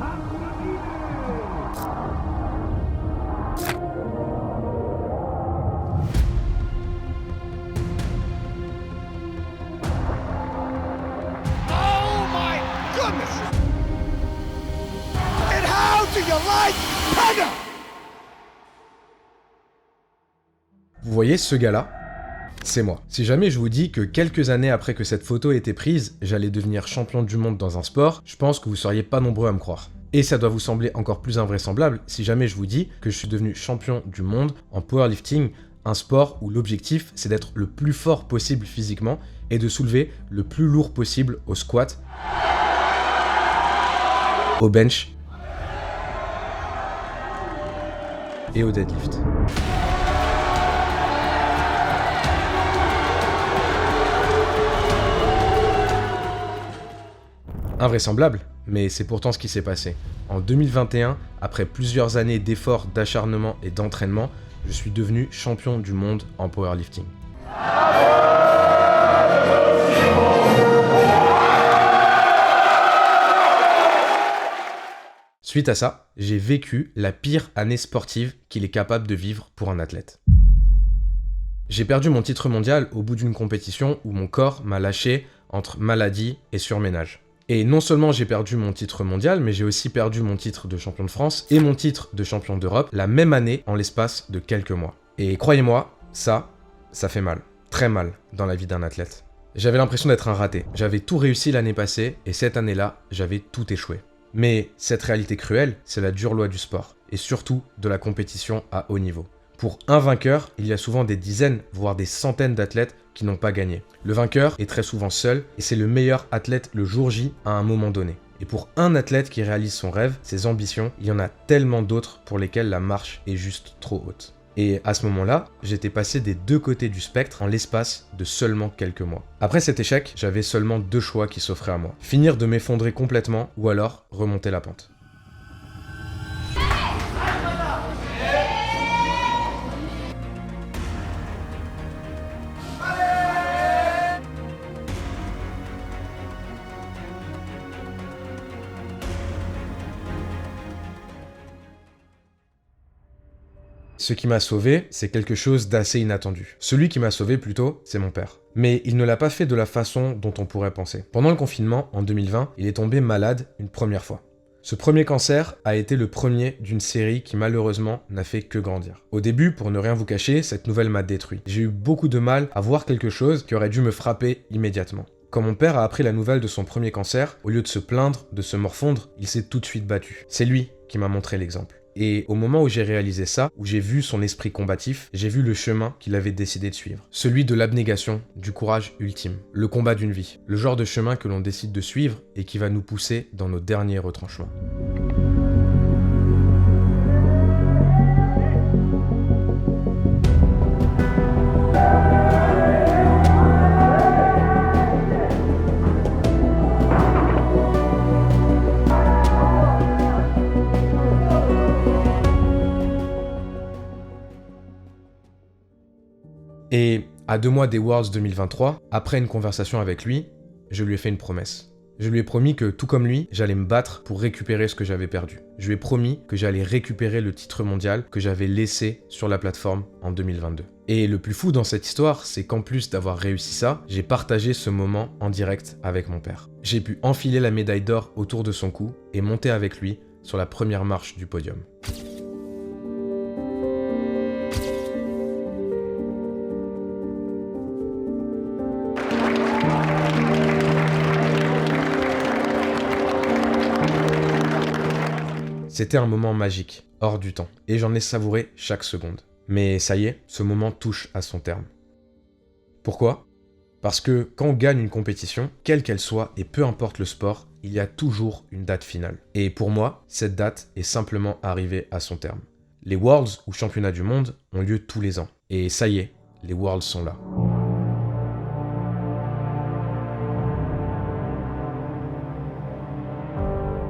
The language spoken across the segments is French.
Oh my goodness! And how do you like Pega? Vous voyez ce gars-là? C'est moi. Si jamais je vous dis que quelques années après que cette photo ait été prise, j'allais devenir champion du monde dans un sport, je pense que vous seriez pas nombreux à me croire. Et ça doit vous sembler encore plus invraisemblable si jamais je vous dis que je suis devenu champion du monde en powerlifting, un sport où l'objectif c'est d'être le plus fort possible physiquement et de soulever le plus lourd possible au squat, au bench et au deadlift. Invraisemblable, mais c'est pourtant ce qui s'est passé. En 2021, après plusieurs années d'efforts, d'acharnement et d'entraînement, je suis devenu champion du monde en powerlifting. Suite à ça, j'ai vécu la pire année sportive qu'il est capable de vivre pour un athlète. J'ai perdu mon titre mondial au bout d'une compétition où mon corps m'a lâché entre maladie et surménage. Et non seulement j'ai perdu mon titre mondial, mais j'ai aussi perdu mon titre de champion de France et mon titre de champion d'Europe la même année en l'espace de quelques mois. Et croyez-moi, ça fait mal, très mal dans la vie d'un athlète. J'avais l'impression d'être un raté. J'avais tout réussi l'année passée et cette année-là, j'avais tout échoué. Mais cette réalité cruelle, c'est la dure loi du sport et surtout de la compétition à haut niveau. Pour un vainqueur, il y a souvent des dizaines, voire des centaines d'athlètes qui n'ont pas gagné. Le vainqueur est très souvent seul et c'est le meilleur athlète le jour J à un moment donné. Et pour un athlète qui réalise son rêve, ses ambitions, il y en a tellement d'autres pour lesquels la marche est juste trop haute. Et à ce moment-là, j'étais passé des deux côtés du spectre en l'espace de seulement quelques mois. Après cet échec, j'avais seulement deux choix qui s'offraient à moi. Finir de m'effondrer complètement ou alors remonter la pente. Ce qui m'a sauvé, c'est quelque chose d'assez inattendu. Celui qui m'a sauvé plutôt, c'est mon père. Mais il ne l'a pas fait de la façon dont on pourrait penser. Pendant le confinement, en 2020, il est tombé malade une première fois. Ce premier cancer a été le premier d'une série qui malheureusement n'a fait que grandir. Au début, pour ne rien vous cacher, cette nouvelle m'a détruit. J'ai eu beaucoup de mal à voir quelque chose qui aurait dû me frapper immédiatement. Quand mon père a appris la nouvelle de son premier cancer, au lieu de se plaindre, de se morfondre, il s'est tout de suite battu. C'est lui qui m'a montré l'exemple. Et au moment où j'ai réalisé ça, où j'ai vu son esprit combatif, j'ai vu le chemin qu'il avait décidé de suivre. Celui de l'abnégation, du courage ultime, le combat d'une vie. Le genre de chemin que l'on décide de suivre et qui va nous pousser dans nos derniers retranchements. Et à 2 mois des Worlds 2023, après une conversation avec lui, je lui ai fait une promesse. Je lui ai promis que, tout comme lui, j'allais me battre pour récupérer ce que j'avais perdu. Je lui ai promis que j'allais récupérer le titre mondial que j'avais laissé sur la plateforme en 2022. Et le plus fou dans cette histoire, c'est qu'en plus d'avoir réussi ça, j'ai partagé ce moment en direct avec mon père. J'ai pu enfiler la médaille d'or autour de son cou et monter avec lui sur la première marche du podium. C'était un moment magique, hors du temps, et j'en ai savouré chaque seconde. Mais ça y est, ce moment touche à son terme. Pourquoi ? Parce que quand on gagne une compétition, quelle qu'elle soit, et peu importe le sport, il y a toujours une date finale. Et pour moi, cette date est simplement arrivée à son terme. Les Worlds, ou championnats du monde, ont lieu tous les ans. Et ça y est, les Worlds sont là.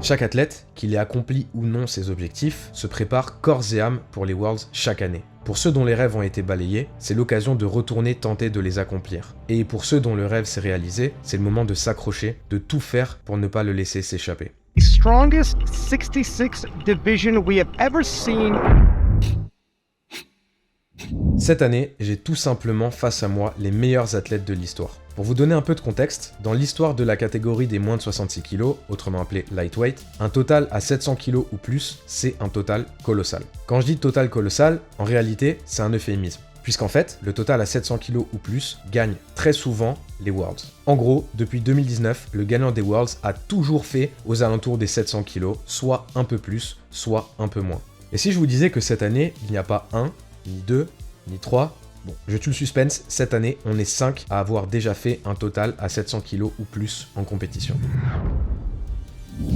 Chaque athlète, qu'il ait accompli ou non ses objectifs, se prépare corps et âme pour les Worlds chaque année. Pour ceux dont les rêves ont été balayés, c'est l'occasion de retourner tenter de les accomplir. Et pour ceux dont le rêve s'est réalisé, c'est le moment de s'accrocher, de tout faire pour ne pas le laisser s'échapper. The strongest 66 division we have ever seen. Cette année, j'ai tout simplement face à moi les meilleurs athlètes de l'histoire. Pour vous donner un peu de contexte, dans l'histoire de la catégorie des moins de 66 kg, autrement appelée lightweight, un total à 700 kg ou plus, c'est un total colossal. Quand je dis total colossal, en réalité, c'est un euphémisme. Puisqu'en fait, le total à 700 kg ou plus gagne très souvent les Worlds. En gros, depuis 2019, le gagnant des Worlds a toujours fait aux alentours des 700 kg, soit un peu plus, soit un peu moins. Et si je vous disais que cette année, il n'y a pas un, ni deux, ni trois, bon, je tue le suspense, cette année, on est 5 à avoir déjà fait un total à 700 kg ou plus en compétition.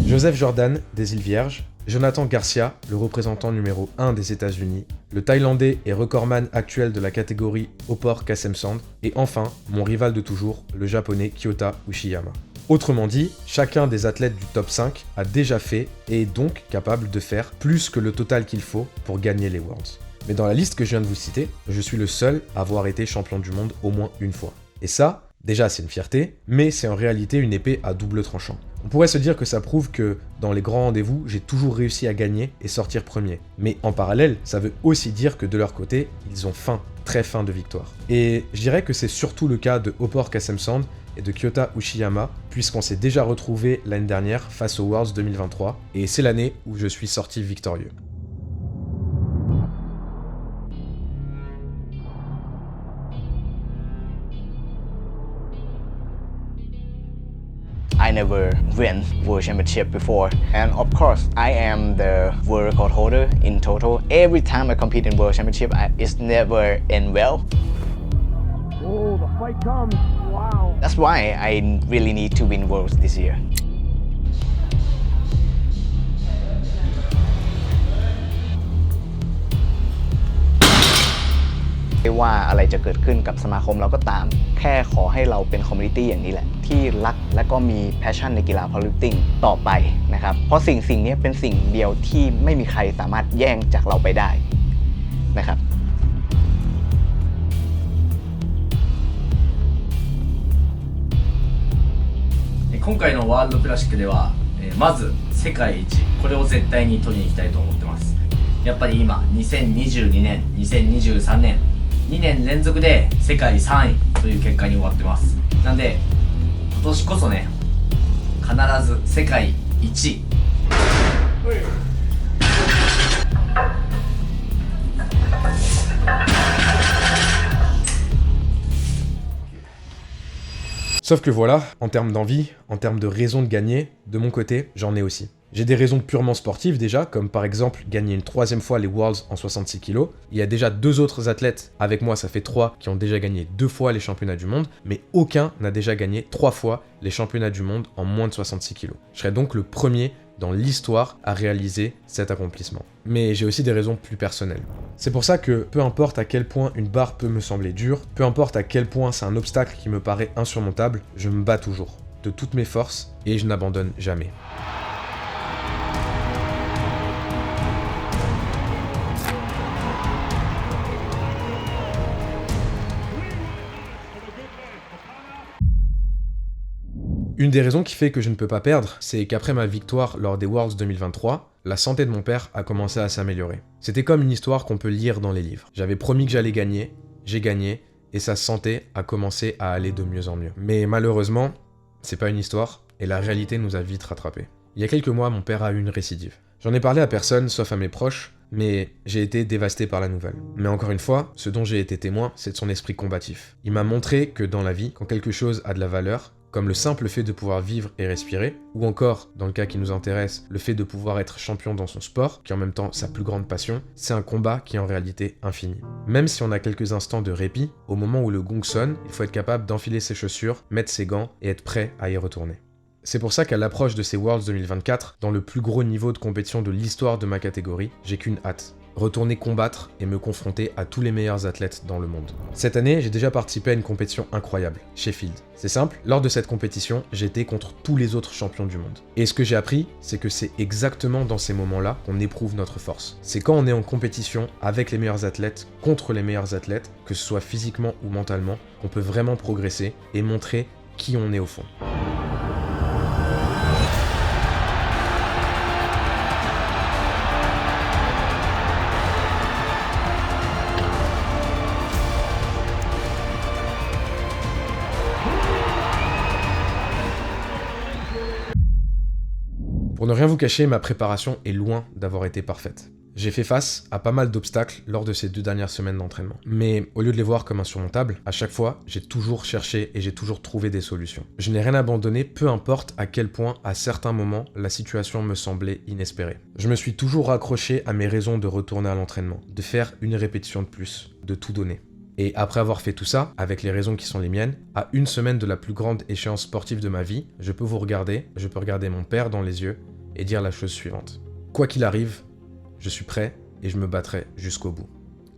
Joseph Jordan, des îles Vierges, Jonathan Garcia, le représentant numéro 1 des États-Unis, le Thaïlandais et recordman actuel de la catégorie Opor Kasemsand, et enfin, mon rival de toujours, le Japonais Kyota Uchiyama. Autrement dit, chacun des athlètes du top 5 a déjà fait et est donc capable de faire plus que le total qu'il faut pour gagner les Worlds. Mais dans la liste que je viens de vous citer, je suis le seul à avoir été champion du monde au moins une fois. Et ça, déjà c'est une fierté, mais c'est en réalité une épée à double tranchant. On pourrait se dire que ça prouve que dans les grands rendez-vous, j'ai toujours réussi à gagner et sortir premier. Mais en parallèle, ça veut aussi dire que de leur côté, ils ont faim, très faim de victoire. Et je dirais que c'est surtout le cas de Opor Kasemsand et de Kyota Uchiyama, puisqu'on s'est déjà retrouvé l'année dernière face aux Worlds 2023, et c'est l'année où je suis sorti victorieux. I never win World Championship before, and of course I am the world record holder in total. Every time I compete in World Championship, it's never end well. Oh, the fight comes. Wow. That's why I really need to win Worlds this year.ไม่ว่าอะไรจะเกิดขึ้นกับสมาคมเราก็ตามแค่ขอให้เราเป็นคอมมูนิตี้อย่างนี้แหละที่รักและก็มีแพชชั่นในกีฬาพาวลิฟติ้งต่อไปนะครับเพราะสิ่งนี้เป็นสิ่งเดียวที่ไม่มีใครสามารถแย่งจากเราไปได้นะครับ今回のワールドクラシックではまず世界一これを絶対に取りに行きたいと思ってます。やっぱり今2022年2023年2年連続で世界3位という結果に終わってます。なんで今年こそね必ず世界1位Sauf que voilà, en termes d'envie, en termes de raison de gagner, de mon côté, j'en ai aussi. J'ai des raisons purement sportives déjà, comme par exemple gagner une 3e fois les Worlds en 66 kg. Il y a déjà 2 autres athlètes, avec moi ça fait 3, qui ont déjà gagné 2 fois les championnats du monde, mais aucun n'a déjà gagné 3 fois les championnats du monde en moins de 66 kg. Je serais donc le premier dans l'histoire à réaliser cet accomplissement. Mais j'ai aussi des raisons plus personnelles. C'est pour ça que peu importe à quel point une barre peut me sembler dure, peu importe à quel point c'est un obstacle qui me paraît insurmontable, je me bats toujours, de toutes mes forces, et je n'abandonne jamais. Une des raisons qui fait que je ne peux pas perdre, c'est qu'après ma victoire lors des Worlds 2023, la santé de mon père a commencé à s'améliorer. C'était comme une histoire qu'on peut lire dans les livres. J'avais promis que j'allais gagner, j'ai gagné, et sa santé a commencé à aller de mieux en mieux. Mais malheureusement, c'est pas une histoire, et la réalité nous a vite rattrapés. Il y a quelques mois, mon père a eu une récidive. J'en ai parlé à personne, sauf à mes proches, mais j'ai été dévasté par la nouvelle. Mais encore une fois, ce dont j'ai été témoin, c'est de son esprit combatif. Il m'a montré que dans la vie, quand quelque chose a de la valeur, comme le simple fait de pouvoir vivre et respirer, ou encore, dans le cas qui nous intéresse, le fait de pouvoir être champion dans son sport, qui est en même temps sa plus grande passion, c'est un combat qui est en réalité infini. Même si on a quelques instants de répit, au moment où le gong sonne, il faut être capable d'enfiler ses chaussures, mettre ses gants et être prêt à y retourner. C'est pour ça qu'à l'approche de ces Worlds 2024, dans le plus gros niveau de compétition de l'histoire de ma catégorie, j'ai qu'une hâte. Retourner combattre et me confronter à tous les meilleurs athlètes dans le monde. Cette année, j'ai déjà participé à une compétition incroyable, Sheffield. C'est simple, lors de cette compétition, j'étais contre tous les autres champions du monde. Et ce que j'ai appris, c'est que c'est exactement dans ces moments-là qu'on éprouve notre force. C'est quand on est en compétition avec les meilleurs athlètes, contre les meilleurs athlètes, que ce soit physiquement ou mentalement, qu'on peut vraiment progresser et montrer qui on est au fond. Pour ne rien vous cacher, ma préparation est loin d'avoir été parfaite. J'ai fait face à pas mal d'obstacles lors de ces 2 dernières semaines d'entraînement. Mais au lieu de les voir comme insurmontables, à chaque fois, j'ai toujours cherché et j'ai toujours trouvé des solutions. Je n'ai rien abandonné, peu importe à quel point, à certains moments, la situation me semblait inespérée. Je me suis toujours raccroché à mes raisons de retourner à l'entraînement, de faire une répétition de plus, de tout donner. Et après avoir fait tout ça, avec les raisons qui sont les miennes, à 1 semaine de la plus grande échéance sportive de ma vie, je peux vous regarder, je peux regarder mon père dans les yeux et dire la chose suivante. Quoi qu'il arrive, je suis prêt et je me battrai jusqu'au bout.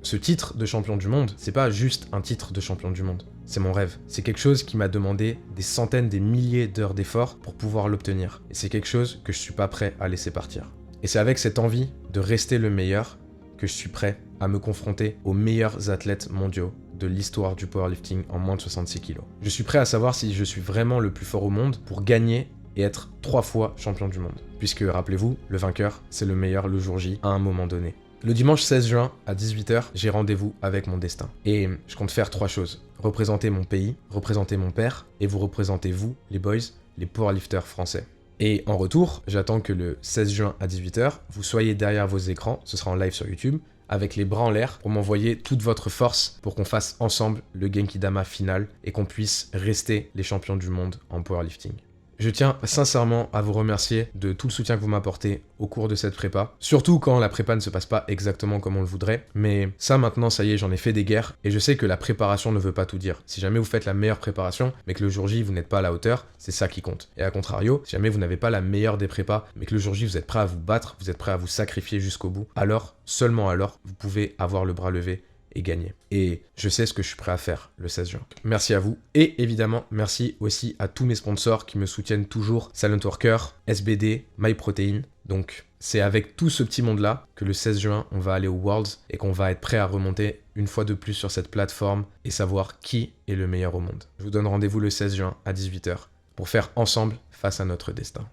Ce titre de champion du monde, c'est pas juste un titre de champion du monde. C'est mon rêve. C'est quelque chose qui m'a demandé des centaines, des milliers d'heures d'efforts pour pouvoir l'obtenir. Et c'est quelque chose que je suis pas prêt à laisser partir. Et c'est avec cette envie de rester le meilleur que je suis prêt à me confronter aux meilleurs athlètes mondiaux de l'histoire du powerlifting en moins de 66 kg. Je suis prêt à savoir si je suis vraiment le plus fort au monde pour gagner et être 3 fois champion du monde. Puisque, rappelez-vous, le vainqueur, c'est le meilleur le jour J à un moment donné. Le dimanche 16 juin à 18h, j'ai rendez-vous avec mon destin. Et je compte faire 3 choses. Représenter mon pays, représenter mon père, et vous représentez vous, les boys, les powerlifters français. Et en retour, j'attends que le 16 juin à 18h, vous soyez derrière vos écrans, ce sera en live sur YouTube, avec les bras en l'air pour m'envoyer toute votre force pour qu'on fasse ensemble le Genki Dama final et qu'on puisse rester les champions du monde en powerlifting. Je tiens sincèrement à vous remercier de tout le soutien que vous m'apportez au cours de cette prépa. Surtout quand la prépa ne se passe pas exactement comme on le voudrait. Mais ça maintenant, ça y est, j'en ai fait des guerres. Et je sais que la préparation ne veut pas tout dire. Si jamais vous faites la meilleure préparation, mais que le jour J, vous n'êtes pas à la hauteur, c'est ça qui compte. Et à contrario, si jamais vous n'avez pas la meilleure des prépas, mais que le jour J, vous êtes prêt à vous battre, vous êtes prêt à vous sacrifier jusqu'au bout, alors, seulement alors, vous pouvez avoir le bras levé et gagner. Et je sais ce que je suis prêt à faire le 16 juin. Merci à vous. Et évidemment, merci aussi à tous mes sponsors qui me soutiennent toujours. Silent Worker, SBD, MyProtein. Donc, c'est avec tout ce petit monde-là que le 16 juin, on va aller au Worlds et qu'on va être prêt à remonter une fois de plus sur cette plateforme et savoir qui est le meilleur au monde. Je vous donne rendez-vous le 16 juin à 18h pour faire ensemble face à notre destin.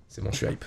C'est bon, je suis hype.